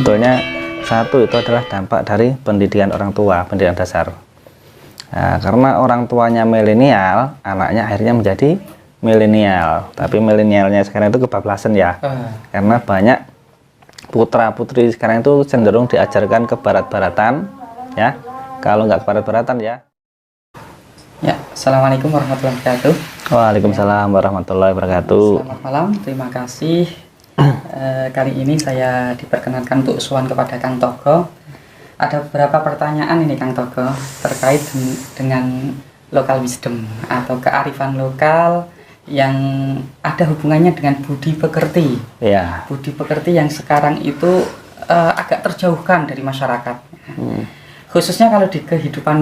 sebetulnya satu itu adalah dampak dari pendidikan orang tua, pendidikan dasar. Nah, karena orang tuanya milenial, anaknya akhirnya menjadi milenial. Tapi milenialnya sekarang itu kebablasan ya, karena banyak putra putri sekarang itu cenderung diajarkan ke barat-baratan ya. Kalau nggak ke barat-baratan ya. Ya, assalamualaikum warahmatullahi wabarakatuh. Waalaikumsalam warahmatullahi wabarakatuh. Selamat malam, terima kasih. Kali ini saya diperkenankan untuk sowan kepada Kang Togo. Ada beberapa pertanyaan ini Kang Togo terkait dengan local wisdom atau kearifan lokal yang ada hubungannya dengan budi pekerti. Ya. Budi pekerti yang sekarang itu agak terjauhkan dari masyarakat. Khususnya kalau di kehidupan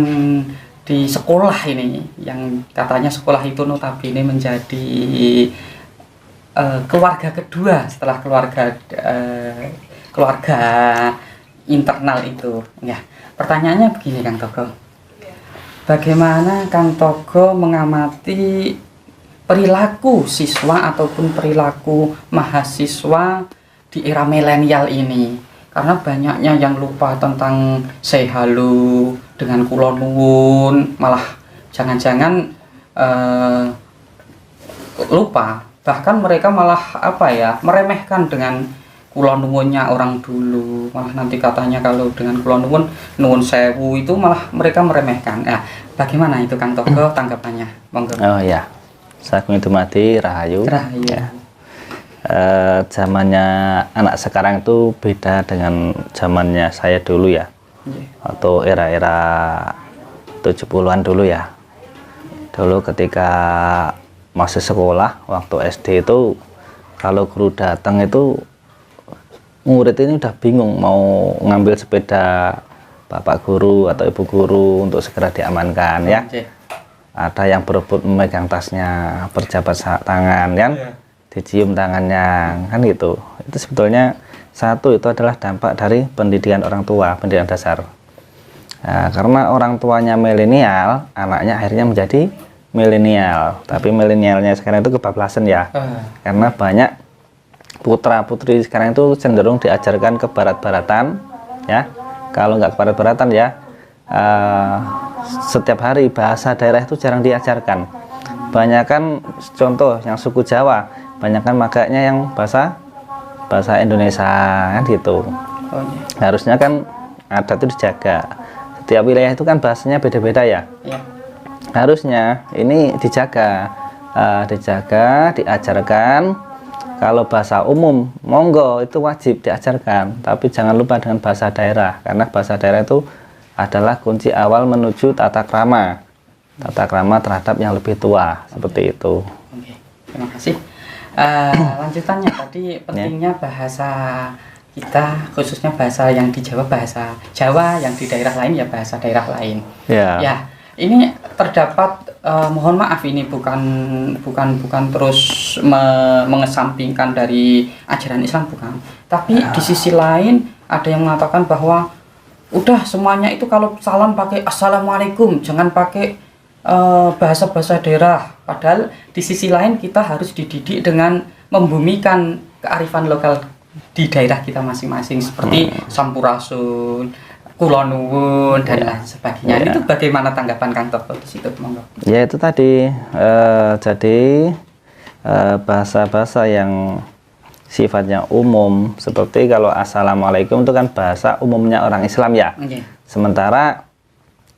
di sekolah ini, yang katanya sekolah itu notabene menjadi keluarga kedua setelah keluarga internal itu. Ya, pertanyaannya begini Kang Togo, bagaimana Kang Togo mengamati perilaku siswa ataupun perilaku mahasiswa di era milenial ini? Karena banyaknya yang lupa tentang say halo dengan kula nuwun, malah jangan-jangan lupa. Bahkan mereka malah meremehkan dengan kula nuwunnya orang dulu. Malah nanti katanya kalau dengan kula nuwun sewu itu malah mereka meremehkan. Nah, bagaimana itu Kang Togo tanggapannya? Monggo. Oh ya, Sagung Dumadi Rahayu. Rahayu. Ya. Zamannya anak sekarang itu beda dengan zamannya saya dulu ya. Atau era-era 70-an dulu ya. Dulu ketika masih sekolah, waktu SD itu kalau guru datang itu murid ini udah bingung mau ngambil sepeda bapak guru atau ibu guru untuk segera diamankan ya. Ada yang berebut memegang tasnya, berjabat tangan kan, dicium tangannya kan gitu. Itu sebetulnya satu itu adalah dampak dari pendidikan orang tua, pendidikan dasar. Nah, karena orang tuanya milenial, anaknya akhirnya menjadi milenial. Tapi milenialnya sekarang itu kebablasan ya, karena banyak putra putri sekarang itu cenderung diajarkan ke barat-baratan ya. Kalau nggak ke barat-baratan ya, setiap hari bahasa daerah itu jarang diajarkan. Banyakan contoh yang suku Jawa, banyakan makanya yang bahasa Indonesia kan gitu. Harusnya kan adat itu dijaga. Setiap wilayah itu kan bahasanya beda-beda ya. Harusnya ini dijaga, diajarkan. Kalau bahasa umum, monggo itu wajib diajarkan, tapi jangan lupa dengan bahasa daerah, karena bahasa daerah itu adalah kunci awal menuju tata krama terhadap yang lebih tua, seperti itu. Oke, terima kasih. Lanjutannya tadi pentingnya bahasa kita, khususnya bahasa yang di Jawa, bahasa Jawa, yang di daerah lain ya bahasa daerah lain. Ya, ini terdapat mohon maaf ini bukan terus mengesampingkan dari ajaran Islam, bukan. Tapi di sisi lain ada yang mengatakan bahwa udah semuanya itu kalau salam pakai assalamualaikum, jangan pakai bahasa-bahasa daerah. Padahal di sisi lain kita harus dididik dengan membumikan kearifan lokal di daerah kita masing-masing seperti sampurasun, kula nuwun dan lain sebagainya. Itu bagaimana tanggapan Kang Togo di situ, monggo? Ya itu tadi jadi bahasa-bahasa yang sifatnya umum, seperti kalau assalamualaikum itu kan bahasa umumnya orang Islam ya. Sementara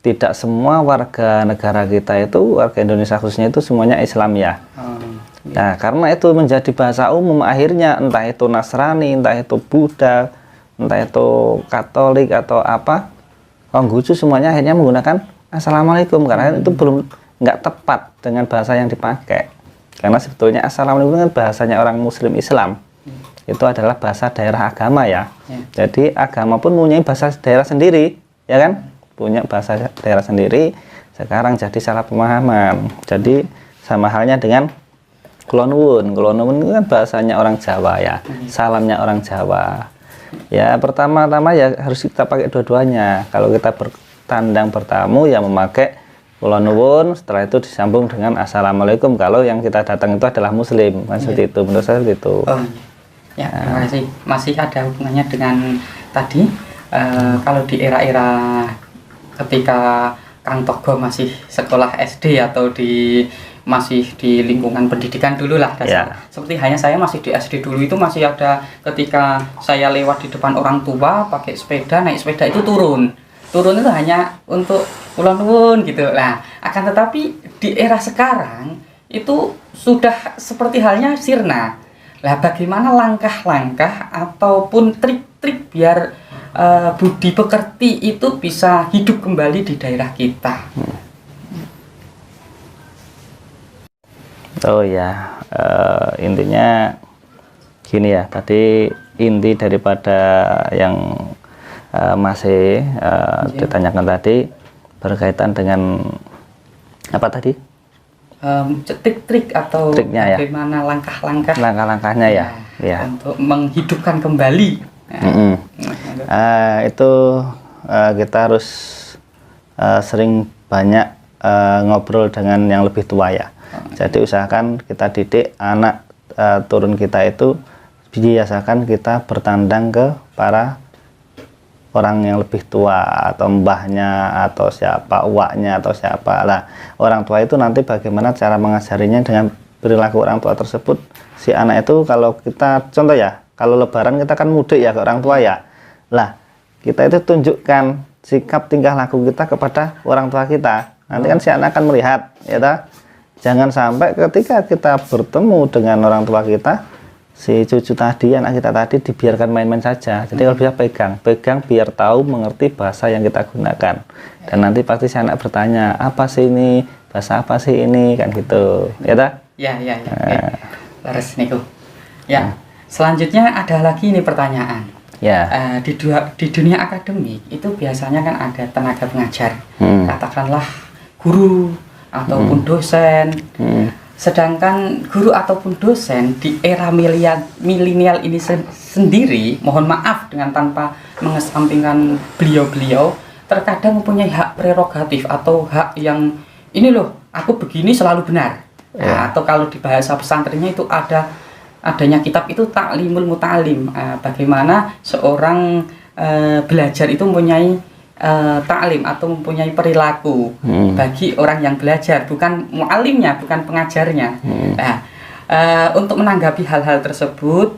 tidak semua warga negara kita itu, warga Indonesia khususnya itu semuanya Islam ya. Nah, karena itu menjadi bahasa umum, akhirnya entah itu Nasrani, entah itu Buddha, entah itu Katolik atau apa, Konghucu, semuanya akhirnya menggunakan assalamualaikum, karena itu belum nggak tepat dengan bahasa yang dipakai. Karena sebetulnya assalamualaikum kan bahasanya orang Muslim Islam, itu adalah bahasa daerah agama ya. Jadi agama pun punya bahasa daerah sendiri, ya kan? Punya bahasa daerah sendiri. Sekarang jadi salah pemahaman. Jadi sama halnya dengan kula nuwun. Kula nuwun itu kan bahasanya orang Jawa ya, salamnya orang Jawa. Ya pertama-tama ya harus kita pakai dua-duanya. Kalau kita bertandang bertamu ya memakai kula nuwun, setelah itu disambung dengan assalamualaikum kalau yang kita datang itu adalah muslim, kan seperti itu, menurut saya seperti itu. Ya, terima kasih. Masih ada hubungannya dengan tadi kalau di era-era ketika Kang Togo masih sekolah SD atau masih di lingkungan pendidikan dulu lah dasar. Seperti hanya saya masih di SD dulu itu masih ada ketika saya lewat di depan orang tua pakai sepeda, naik sepeda itu turun itu hanya untuk ulang tahun gitu lah. Akan tetapi di era sekarang itu sudah seperti halnya sirna. Lah bagaimana langkah-langkah ataupun trik-trik biar budi pekerti itu bisa hidup kembali di daerah kita? Oh ya, intinya gini ya, tadi inti daripada yang masih ditanyakan tadi berkaitan dengan apa tadi? Trik-trik atau triknya, bagaimana langkah-langkahnya ya untuk menghidupkan kembali. Itu kita harus sering banyak ngobrol dengan yang lebih tua ya. Jadi usahakan kita didik anak turun kita itu, biasakan kita bertandang ke para orang yang lebih tua atau mbahnya atau siapa, uaknya atau siapa lah. Orang tua itu nanti bagaimana cara mengajarinya dengan perilaku orang tua tersebut. Si anak itu kalau kita contoh ya, kalau lebaran kita kan mudik ya ke orang tua ya. Lah, kita itu tunjukkan sikap tingkah laku kita kepada orang tua kita. Nanti kan si anak akan melihat, ya toh? Jangan sampai ketika kita bertemu dengan orang tua kita, si cucu tadi, anak kita tadi dibiarkan main-main saja. Jadi kalau bisa pegang biar tahu mengerti bahasa yang kita gunakan. Dan nanti pasti si anak bertanya, apa sih ini? Bahasa apa sih ini? Kan gitu, ya toh? Ya. Laras niku. Ya. Selanjutnya ada lagi nih pertanyaan. Ya. Di dunia akademik itu biasanya kan ada tenaga pengajar, katakanlah guru ataupun dosen. Sedangkan guru ataupun dosen di era milenial ini sendiri, mohon maaf dengan tanpa mengesampingkan beliau-beliau, terkadang mempunyai hak prerogatif atau hak yang ini loh, aku begini selalu benar. Atau kalau di bahasa pesantrennya itu adanya kitab itu Ta'limul Muta'alim, bagaimana seorang belajar itu mempunyai ta'lim atau mempunyai perilaku bagi orang yang belajar, bukan mu'alimnya, bukan pengajarnya. Nah, untuk menanggapi hal-hal tersebut,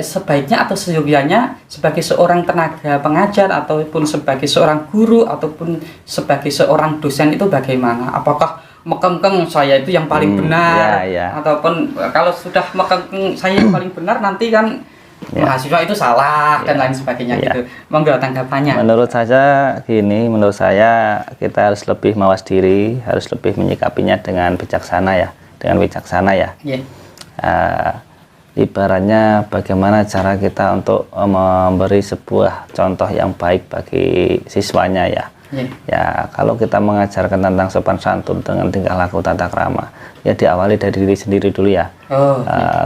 sebaiknya atau seyogianya sebagai seorang tenaga pengajar ataupun sebagai seorang guru ataupun sebagai seorang dosen itu bagaimana? Apakah mekengkeng saya itu yang paling benar, ataupun kalau sudah mekengkeng saya yang paling benar nanti kan mahasiswa itu salah dan lain sebagainya gitu. Monggo tanggapannya. Menurut saya gini, menurut saya kita harus lebih mawas diri, harus lebih menyikapinya dengan bijaksana ya, ibaratnya bagaimana cara kita untuk memberi sebuah contoh yang baik bagi siswanya ya. Ya, kalau kita mengajarkan tentang sopan santun dengan tingkah laku tata krama, ya diawali dari diri sendiri dulu ya.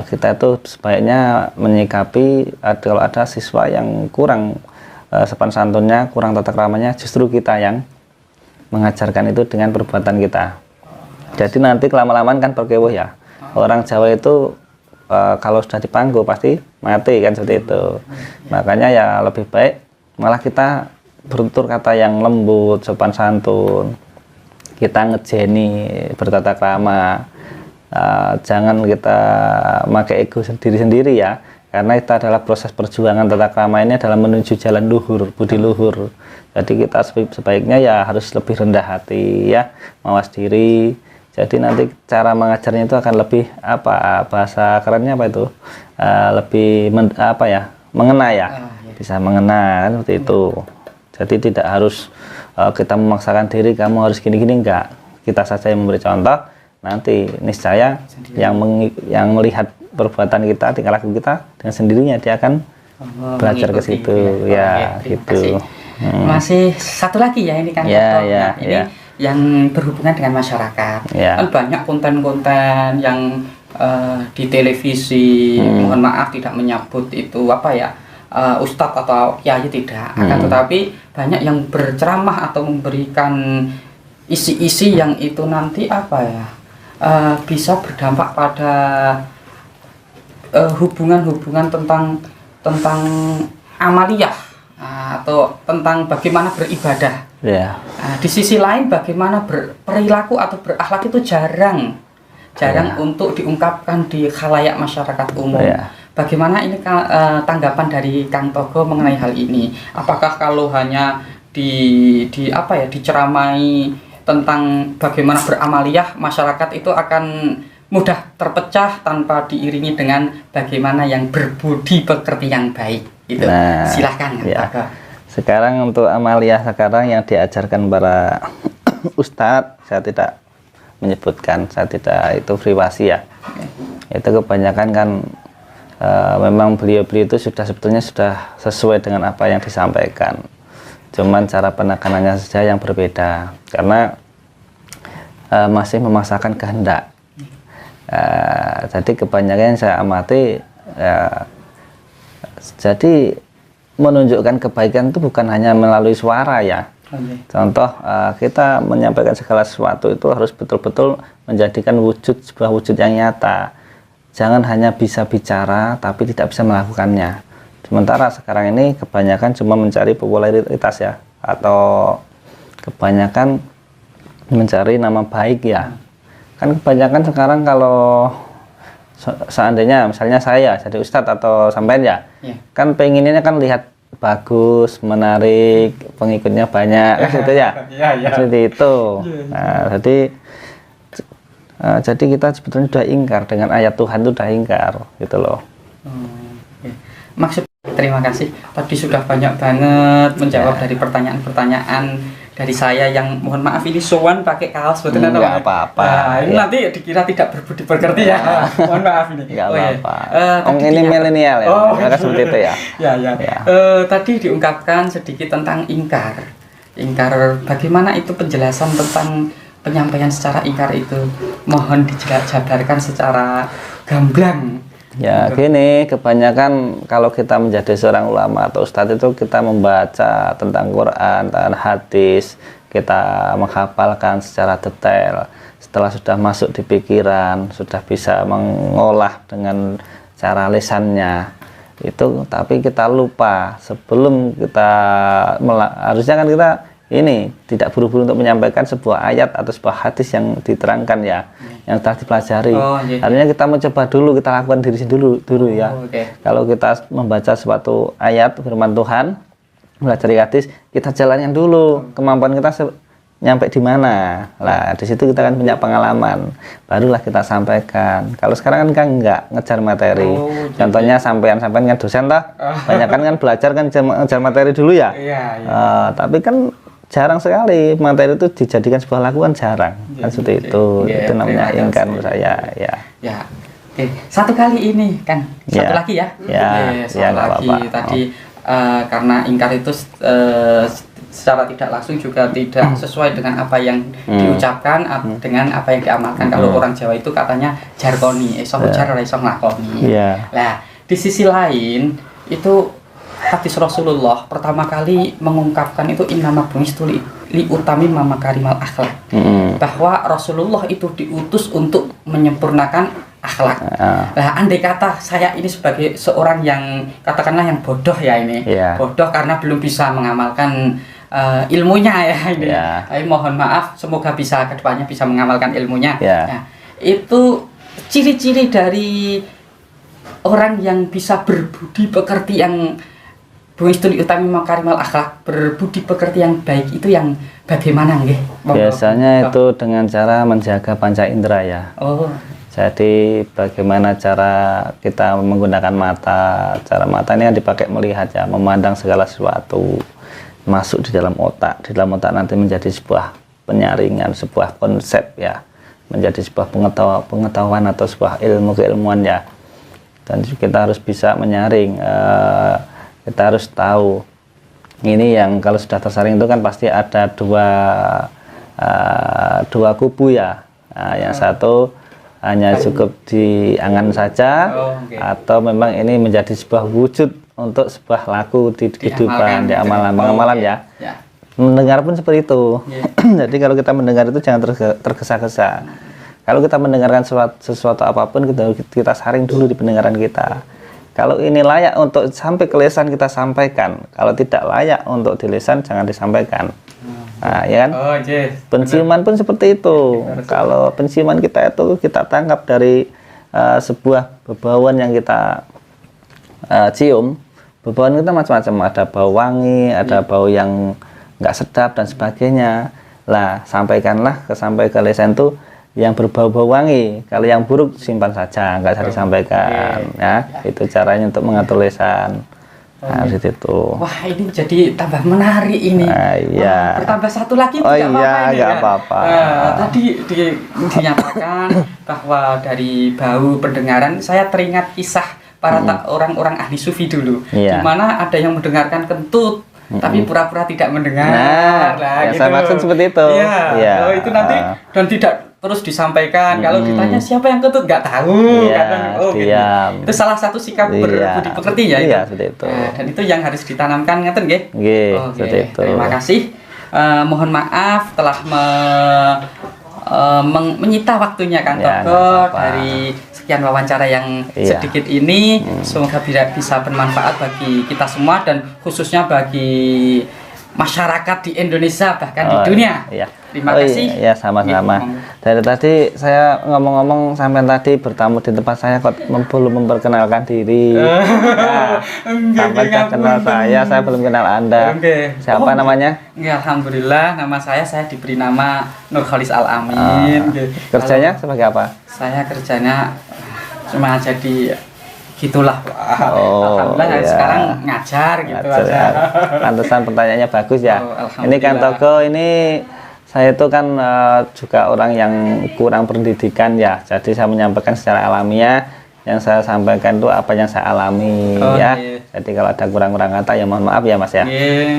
Kita itu sebaiknya menyikapi kalau ada siswa yang kurang sopan santunnya, kurang tata kramanya, justru kita yang mengajarkan itu dengan perbuatan kita. Jadi nanti kelama-lamaan kan perkewuh ya. Orang Jawa itu kalau sudah dipanggu pasti mati kan, seperti itu. Makanya ya lebih baik malah kita bertutur kata yang lembut, sopan santun, kita ngejeni, bertata krama, jangan kita pakai ego sendiri-sendiri ya, karena itu adalah proses perjuangan. Tata krama ini adalah menuju jalan luhur, budi luhur. Jadi kita sebaiknya ya harus lebih rendah hati ya, mawas diri. Jadi nanti cara mengajarnya itu akan lebih bahasa kerennya apa itu, lebih mengena ya, bisa mengena kan, seperti itu. Jadi tidak harus kita memaksakan diri, kamu harus gini-gini, enggak. Kita saja yang memberi contoh, nanti niscaya yang melihat perbuatan kita, tingkah laku kita, dengan sendirinya dia akan belajar ke situ ya, gitu. Masih satu lagi ya ini kan, ini yang berhubungan dengan masyarakat. Kan banyak konten-konten yang di televisi, mohon maaf tidak menyebut itu ustadz atau kiai tidak, akan tetapi banyak yang berceramah atau memberikan isi-isi yang itu nanti bisa berdampak pada hubungan-hubungan tentang amaliyah atau tentang bagaimana beribadah. Yeah. Nah, di sisi lain bagaimana berperilaku atau berakhlak itu jarang untuk diungkapkan di khalayak masyarakat umum. Bagaimana ini tanggapan dari Kang Togo mengenai hal ini? Apakah kalau hanya diceramai tentang bagaimana beramaliyah, masyarakat itu akan mudah terpecah tanpa diiringi dengan bagaimana yang berbudi pekerti yang baik? Itu silahkan ya. Sekarang untuk amaliyah sekarang yang diajarkan para ustadz, saya tidak menyebutkan, saya tidak itu privasi ya. Itu kebanyakan kan memang beliau-beliau itu sebetulnya sudah sesuai dengan apa yang disampaikan. Cuman cara penekanannya saja yang berbeda karena masih memaksakan kehendak. Jadi kebanyakan yang saya amati jadi menunjukkan kebaikan itu bukan hanya melalui suara ya. Contoh kita menyampaikan segala sesuatu itu harus betul-betul menjadikan sebuah wujud yang nyata. Jangan hanya bisa bicara tapi tidak bisa melakukannya. Sementara sekarang ini kebanyakan cuma mencari popularitas ya, atau kebanyakan mencari nama baik ya. Kan kebanyakan sekarang kalau seandainya misalnya saya jadi ustadz atau sampean ya, kan pengennya kan lihat bagus, menarik, pengikutnya banyak, gitu ya. Seperti itu. Nah, jadi kita sebetulnya sudah ingkar dengan ayat Tuhan itu sudah ingkar, gitu loh. Maksud terima kasih. Tadi sudah banyak banget menjawab dari pertanyaan-pertanyaan dari saya yang mohon maaf ini sowan pakai kaos betul enggak apa-apa. Nah, ini nanti dikira tidak berbudi pekerti ya. Mohon maaf ini. Enggak apa-apa. Ini milenial ya. Maka seperti itu ya. Tadi diungkapkan sedikit tentang ingkar. Ingkar bagaimana itu penjelasan tentang penyampaian secara ingkar itu? Mohon dijabarkan secara gamblang. Ya gini, kebanyakan kalau kita menjadi seorang ulama atau ustadz itu kita membaca tentang Quran, tentang hadis, kita menghafalkan secara detail. Setelah sudah masuk di pikiran, sudah bisa mengolah dengan cara lisannya itu, tapi kita lupa sebelum kita harusnya kan kita ini tidak buru-buru untuk menyampaikan sebuah ayat atau sebuah hadis yang diterangkan ya, yang telah dipelajari. Artinya kita mencoba dulu, kita lakukan diri sendiri dulu ya. Kalau kita membaca suatu ayat firman Tuhan, belajar hadis, kita jalankan dulu kemampuan kita nyampe di mana. Lah di situ kita kan punya pengalaman, barulah kita sampaikan. Kalau sekarang kan enggak ngejar materi. Contohnya sampean kan dosen toh, banyak kan belajar kan ngejar materi dulu ya. Tapi kan jarang sekali materi itu dijadikan sebuah lakukan, jarang kan seperti itu. Itu namanya ingkar menurut saya ya. Oke, satu kali ini kan satu lagi ya. Satu lagi apa-apa. Tadi karena ingkar itu secara tidak langsung juga tidak sesuai dengan apa yang diucapkan dengan apa yang diamalkan. Kalau orang Jawa itu katanya jargoni, iso ujar ora iso nglakoni. Nah, di sisi lain itu hadis Rasulullah pertama kali mengungkapkan itu innama bu'istu li utami makarimal akhlak. Bahwa Rasulullah itu diutus untuk menyempurnakan akhlak. Nah, andai kata saya ini sebagai seorang yang katakanlah yang bodoh ya ini, bodoh karena belum bisa mengamalkan ilmunya ya ini. Mohon maaf, semoga bisa kedepannya bisa mengamalkan ilmunya. Nah, itu ciri-ciri dari orang yang bisa berbudi pekerti yang bu'istu li utami makarimal akhlak, berbudi pekerti yang baik itu yang bagaimana nggih? Biasanya itu dengan cara menjaga panca indera ya. Jadi bagaimana cara kita menggunakan mata. Cara mata ini yang dipakai melihat ya, memandang segala sesuatu masuk di dalam otak. Di dalam otak nanti menjadi sebuah penyaringan, sebuah konsep ya, menjadi sebuah pengetahuan atau sebuah keilmuan ya. Dan kita harus bisa menyaring. Kita harus tahu ini yang kalau sudah tersaring itu kan pasti ada dua kubu ya. Yang satu hanya cukup diangan saja, atau memang ini menjadi sebuah wujud untuk sebuah laku di kehidupan, di amalan ya. Mendengar pun seperti itu. Jadi kalau kita mendengar itu jangan tergesa-gesa. Kalau kita mendengarkan sesuatu apapun, kita saring dulu di pendengaran kita. Kalau ini layak untuk sampai ke lisan kita sampaikan. Kalau tidak layak untuk di lisan jangan disampaikan. Nah, ya kan? Oh, yes. Penciuman pun seperti itu. Kalau penciuman kita itu kita tangkap dari sebuah bebauan yang kita cium. Bebauan kita macam-macam. Ada bau wangi, ada bau yang nggak sedap dan sebagainya. Lah, sampaikanlah sampai ke lisan itu yang berbau-bau wangi. Kalau yang buruk simpan saja, nggak usah disampaikan. Ya, itu caranya untuk mengatur lisan. Nah, itu. Wah, ini jadi tambah menarik ini. Iya. Bertambah satu lagi oh iya, nggak apa-apa. Tadi dinyatakan bahwa dari bau pendengaran, saya teringat kisah para orang-orang ahli sufi dulu, di mana ada yang mendengarkan kentut. Tapi pura-pura tidak mendengar. Nah, gitu. Saya maksud seperti itu. Iya. Oh, itu nanti dan tidak terus disampaikan. Kalau ditanya siapa yang kentut, nggak tahu. Gitu. Itu salah satu sikap berbudi pekerti ya. Iya, seperti itu. Dan itu yang harus ditanamkan, ngeten nggih. Seperti itu. Terima kasih. Mohon maaf telah menyita waktunya Kang Toko dari sekian wawancara yang sedikit ini. Semoga bisa bermanfaat bagi kita semua dan khususnya bagi masyarakat di Indonesia bahkan di dunia. Terima kasih. Ya, sama-sama. Dari tadi saya ngomong-ngomong sampai tadi bertamu di tempat saya kok belum memperkenalkan diri. Sampai kenal saya belum kenal Anda. Siapa namanya? Ya, alhamdulillah nama saya diberi nama Nurholis Al-Amin. Kerjanya sebagai apa? Saya kerjanya cuma jadi gitulah. Alhamdulillah sekarang ngajar gitu aja. Pantesan pertanyaannya bagus ya. Ini Kang Toko ini saya itu kan juga orang yang kurang pendidikan ya. Jadi saya menyampaikan secara alamiah. Yang saya sampaikan itu apa yang saya alami ya. Jadi kalau ada kurang-kurang kata ya mohon maaf ya Mas ya.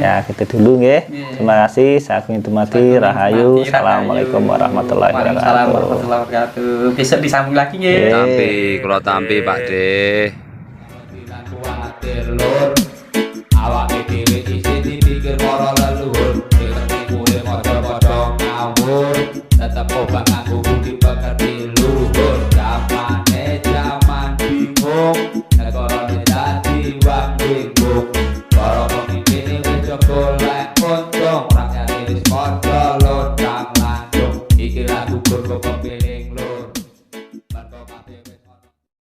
Ya gitu dulu nggih. Terima kasih. Saya Agung Hidayat Rahayu. Assalamualaikum warahmatullahi wabarakatuh. Besok disambung lagi nggih. Tampi, kula tampi Pak De. Awake dhewe isih dipikir para leluhur. Kuwe padha-padha ngawur. Tetep obak nganggo budi pekerti luhur. Zaman bingung.